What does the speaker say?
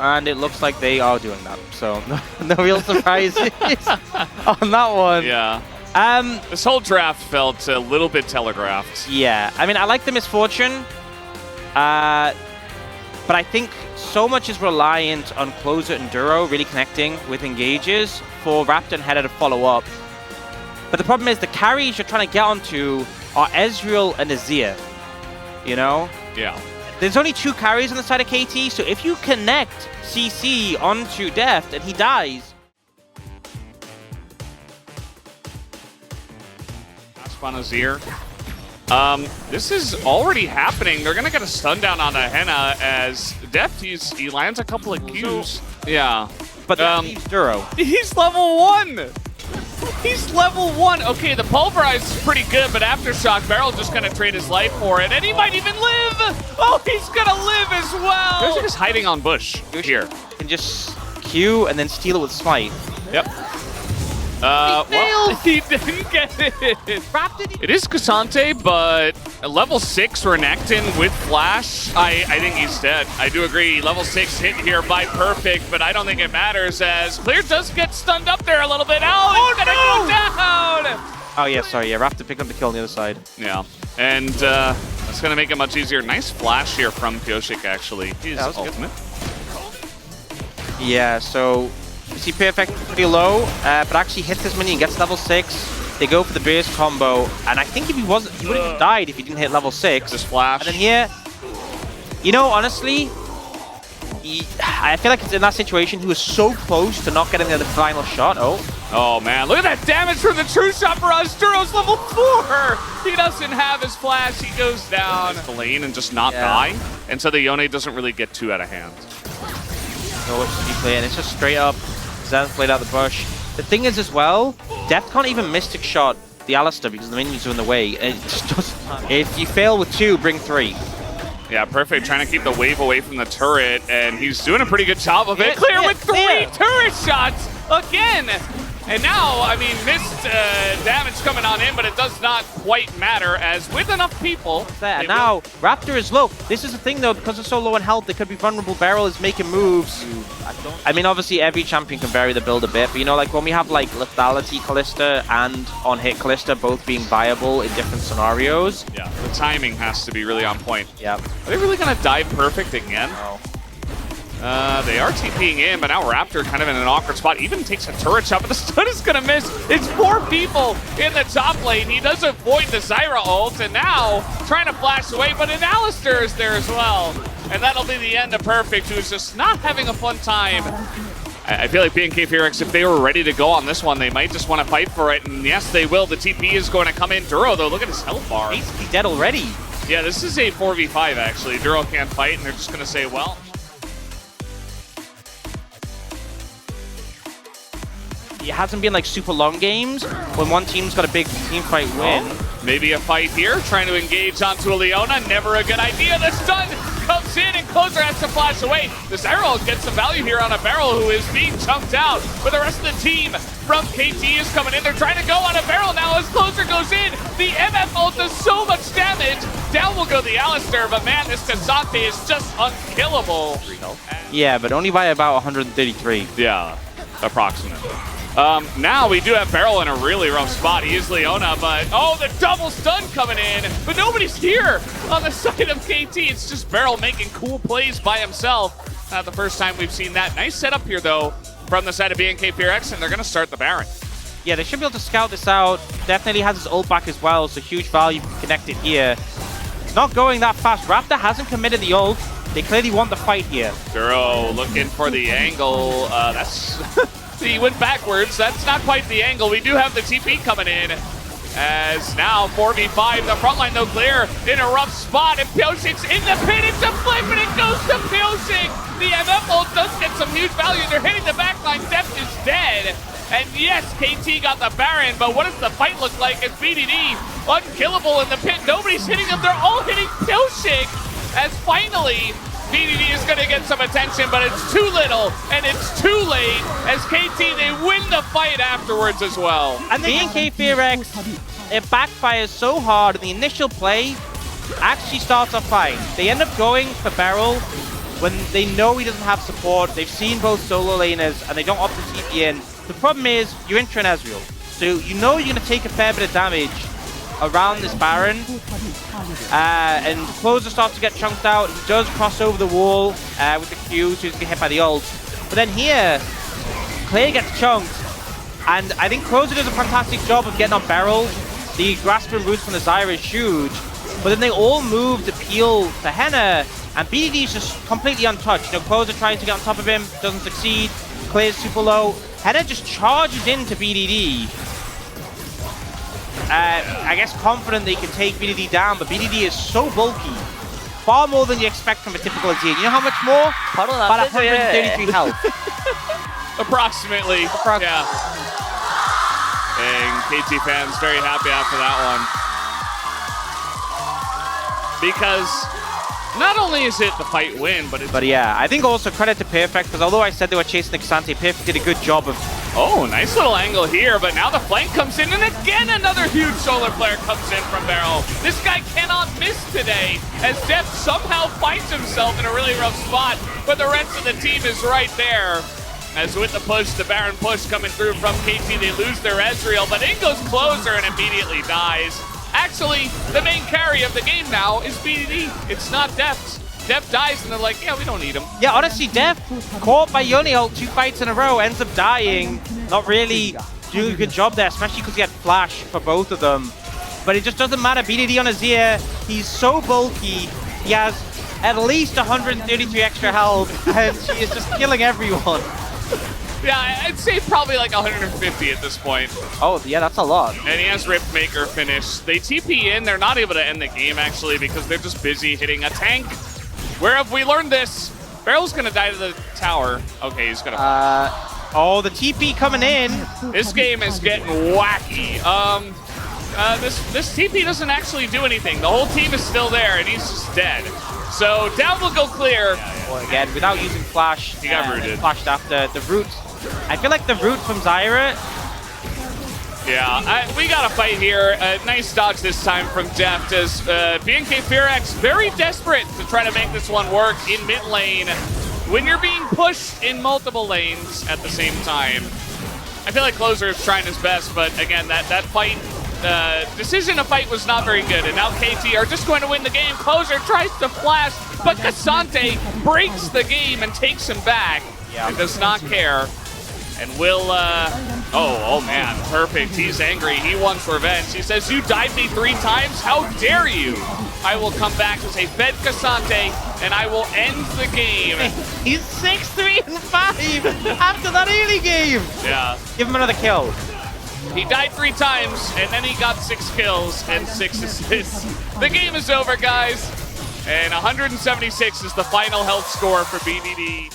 and it looks like they are doing that. So no real surprise on that one. Yeah. This whole draft felt a little bit telegraphed. Yeah, I mean, I like the misfortune, but I think so much is reliant on Closer and Duro really connecting with engages for Raptor and Header to follow up. But the problem is the carries you're trying to get onto are Ezreal and Azir, you know? Yeah. There's only 2 carries on the side of KT, so if you connect CC onto Deft and he dies... On Azir. This is already happening. They're gonna get a stun down on a Henna as Deft, he lands a couple of Qs. Yeah. But he's Duro. He's level 1! He's level 1! Okay, the Pulverize is pretty good, but Aftershock, BeryL just gonna trade his life for it, and he might even live! Oh, he's gonna live as well! They're just hiding on Bush here. Can just Q and then steal it with Smite. Yep. Well, he didn't get it. It is Ksante, but level 6 Renekton with Flash. I think he's dead. I do agree. Level 6 hit here by Perfect, but I don't think it matters as Clear does get stunned up there a little bit. Oh, he's gonna go down! Oh yeah, sorry. Yeah, Raptor pick up the kill on the other side. Yeah, and that's gonna make it much easier. Nice flash here from Pyosik, actually. His ultimate. Yeah, so you see Perfect pretty low, but actually hits this minion, gets level 6. They go for the burst combo, and I think if he wouldn't have died if he didn't hit level 6. Just flash. And then here, you know, honestly, I feel like it's in that situation. He was so close to not getting the final shot. Oh man, look at that damage from the True Shot barrage. Duro's level 4. He doesn't have his flash. He goes down the lane and just not die, and so the Yone doesn't really get too out of hand. No, and it's just straight up. Zen played out the bush. The thing is as well, Deft can't even Mystic Shot the Alistar because the minions are in the way. And it just doesn't. If you fail with 2, bring 3. Yeah, Perfect trying to keep the wave away from the turret, and he's doing a pretty good job of it. Clear with 3 turret shots again! And now, I mean, missed damage coming on in, but it does not quite matter, as with enough people... And now, Raptor is low. This is the thing, though, because it's so low in health, they could be vulnerable. BeryL is making moves. I mean, obviously, every champion can vary the build a bit, but, you know, like, when we have, like, Lethality Kalista and On-Hit Kalista both being viable in different scenarios... Yeah, the timing has to be really on point. Yeah. Are they really going to dive Perfect again? No. They are TPing in, but now Raptor kind of in an awkward spot. Even takes a turret shot, but the stun is going to miss. It's 4 people in the top lane. He does avoid the Zyra ult, and now trying to flash away, but an Alistar is there as well. And that'll be the end of Perfect, who's just not having a fun time. I feel like BNK Fearx, if they were ready to go on this one, they might just want to fight for it, and yes, they will. The TP is going to come in. Duro, though, look at his health bar. He's dead already. Yeah, this is a 4v5, actually. Duro can't fight, and they're just going to say, well... It hasn't been like super long games when one team's got a big team fight win. Maybe a fight here, trying to engage onto a Leona. Never a good idea. The stun comes in and Closer has to flash away. The Zyra gets some value here on a BeryL who is being chunked out. But the rest of the team from KT is coming in. They're trying to go on a BeryL now as Closer goes in. The MF ult does so much damage. Down will go the Alistar, but man, this Ksante is just unkillable. Yeah, but only by about 133. Yeah, approximately. Now we do have BeryL in a really rough spot. He is Leona, but oh, the double stun coming in. But nobody's here on the side of KT. It's just BeryL making cool plays by himself. Not the first time we've seen that. Nice setup here, though, from the side of BNK Fearx, and they're going to start the Baron. Yeah, they should be able to scout this out. Definitely has his ult back as well, so huge value connected here. It's not going that fast. Raptor hasn't committed the ult. They clearly want the fight here. Duro looking for the angle. That's... He went backwards. That's not quite the angle. We do have the TP coming in. As now 4v5. The front line, though, clear in a rough spot. And Pyosik's in the pit. It's a flip, and it goes to Pyosik. The MF ult does get some huge value. They're hitting the backline. Deft is dead. And yes, KT got the Baron, but what does the fight look like as BDD unkillable in the pit? Nobody's hitting them. They're all hitting Pyosik. As finally, BDD is going to get some attention, but it's too little, and it's too late, as KT, they win the fight afterwards as well. And BNK Fearx, it backfires so hard in the initial play, actually starts off fine. They end up going for BeryL, when they know he doesn't have support, they've seen both solo laners, and they don't opt to TP in. The problem is, you're in Trin Ezreal, so you know you're going to take a fair bit of damage around this Baron, and Closer starts to get chunked out. He does cross over the wall with the Q, so he's going to get hit by the ult. But then here, Clay gets chunked, and I think Closer does a fantastic job of getting on BeryL. The grasping roots from the Zyra is huge, but then they all move to peel to Henna, and BDD is just completely untouched. You know, Closer trying to get on top of him, doesn't succeed. Clay's super low. Henna just charges into BDD. I guess confident they can take BDD down, but BDD is so bulky. Far more than you expect from a typical Azir. You know how much more? About 133 health. Approximately. Yeah. And KT fans very happy after that one. Because not only is it the fight win, but it's... But yeah, I think also credit to Perfect, because although I said they were chasing the Ksante, Perfect did a good job of... Oh, nice little angle here, but now the flank comes in, and again another huge solar flare comes in from BeryL. This guy cannot miss today, as Deft somehow finds himself in a really rough spot, but the rest of the team is right there. As with the push, the Baron push coming through from KT, they lose their Ezreal, but in goes Closer and immediately dies. Actually, the main carry of the game now is BDD. It's not Deft. Deft dies and they're like, yeah, we don't need him. Yeah, honestly, Deft, caught by Yone ult 2 fights in a row, ends up dying. Not really doing a good job there, especially because he had flash for both of them. But it just doesn't matter. BDD on Azir, he's so bulky. He has at least 133 extra health, and she is just killing everyone. Yeah, I'd say probably like 150 at this point. Oh, yeah, that's a lot. And he has Riftmaker finish. They TP in, they're not able to end the game actually because they're just busy hitting a tank. Where have we learned this? BeryL's gonna die to the tower. Okay, he's gonna... Oh, the TP coming in. This game is getting wacky. This TP doesn't actually do anything. The whole team is still there and he's just dead. So down will go clear. Well, again, without using flash, he got rooted. Flashed after the root. I feel like the root from Zyra. Yeah, we got a fight here. Nice dodge this time from Deft as BNK Fearax very desperate to try to make this one work in mid lane when you're being pushed in multiple lanes at the same time. I feel like Closer is trying his best, but again, that fight, decision to fight was not very good, and now KT are just going to win the game. Closer tries to flash, but Ksante breaks the game and takes him back and does not care. And will, oh man, perfect. He's angry. He wants revenge. He says, you died me 3 times? How dare you? I will come back as a fed Ksante, and I will end the game. He's 6-3-5 after that early game. Yeah. Give him another kill. He died 3 times, and then he got 6 kills and 6 assists. The game is over, guys. And 176 is the final health score for BDD.